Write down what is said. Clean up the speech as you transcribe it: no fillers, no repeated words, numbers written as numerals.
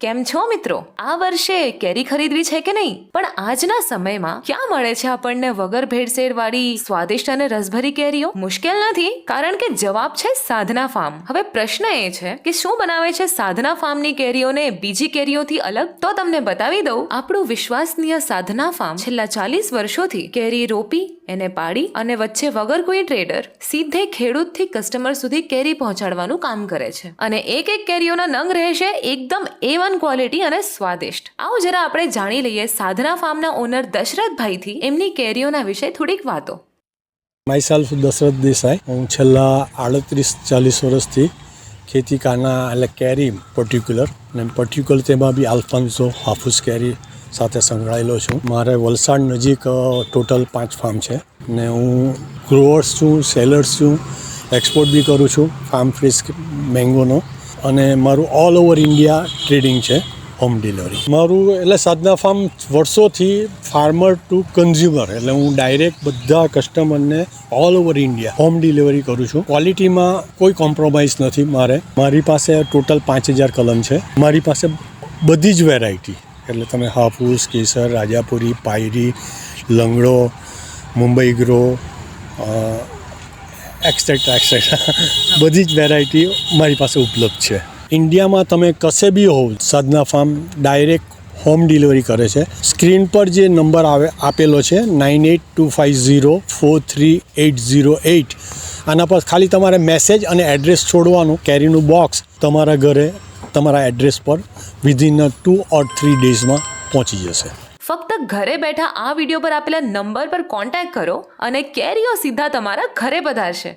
કેમ છો મિત્રો? આ વર્ષે કેરી ખરીદવી છે કે નહીં? પણ આજના સમયમાં ક્યાં મળે છે આપણને વગર ભેળસેળ વાળી સ્વાદિષ્ટ અને રસભરી કેરીઓ? મુશ્કેલ નથી, કારણ કે જવાબ છે સાધના ફાર્મ. હવે પ્રશ્ન એ છે કે શું બનાવે છે સાધના ફાર્મની કેરીઓને બીજી કેરીઓથી અલગ? તો તમને બતાવી દઉં. આપણું વિશ્વસનીય સાધના ફાર્મ છેલ્લા 40 વર્ષોથી કેરી રોપી, એને પાડી અને વચ્ચે વગર કોઈ ટ્રેડર સીધે ખેડૂતથી કસ્ટમર સુધી કેરી પહોંચાડવાનું કામ કરે છે. અને એક કેરીઓના નંગ રહેશે એકદમ A1 ક્વોલિટી અને સ્વાદિષ્ટ. આવો જરા આપણે જાણી લઈએ સાધના ફાર્મના ઓનર દશરથભાઈથી એમની કેરીઓના વિશે થોડીક વાતો. My self Dashrath Desai. હું છેલ્લા 38-40 વર્ષથી ખેતી કાના એટલે કેરી પર્ટિક્યુલર તેમાં બી આલ્ફાન્સો હાફૂસ કેરી સાથે સંકળાયેલો છું. મારે વલસાડ નજીક ટોટલ 5 ફાર્મ છે ને હું ગ્રોઅર્સ છું, સેલર્સ છું, એક્સપોર્ટ બી કરું છું ફાર્મ ફ્રેશ મેંગોનો. અને મારું ઓલ ઓવર ઇન્ડિયા ટ્રેડિંગ છે, હોમ ડિલિવરી. મારું એટલે સાધના ફાર્મ વર્ષોથી ફાર્મર ટુ કન્ઝ્યુમર એટલે હું ડાયરેક્ટ બધા કસ્ટમરને all over India home delivery કરું છું. ક્વોલિટીમાં કોઈ કોમ્પ્રોમાઇઝ નથી. મારી પાસે ટોટલ 5000 કલમ છે. મારી પાસે બધી જ વેરાયટી એટલે તમે હાફૂસ, કેસર, રાજાપુરી, પાયરી, લંગડો, મુંબઈ ગ્રો, એક્સેટ્રા બધી જ વેરાયટીઓ મારી પાસે ઉપલબ્ધ છે. ઇન્ડિયામાં તમે કશે બી હોવ, સાધના ફાર્મ ડાયરેક્ટ હોમ ડિલિવરી કરે છે. સ્ક્રીન પર જે નંબર આપેલો છે 9825043808, આના પર ખાલી તમારે મેસેજ અને એડ્રેસ છોડવાનું. કેરીનું બોક્સ તમારા ઘરે તમારા એડ્રેસ પર વિધિન 2 or 3 ડેઝમાં પહોંચી જશે. ફક્ત ઘરે બેઠા આ વિડીયો પર આપેલા નંબર પર કોન્ટેક્ટ કરો અને કેરીઓ સીધા તમારા ઘરે પધારશે.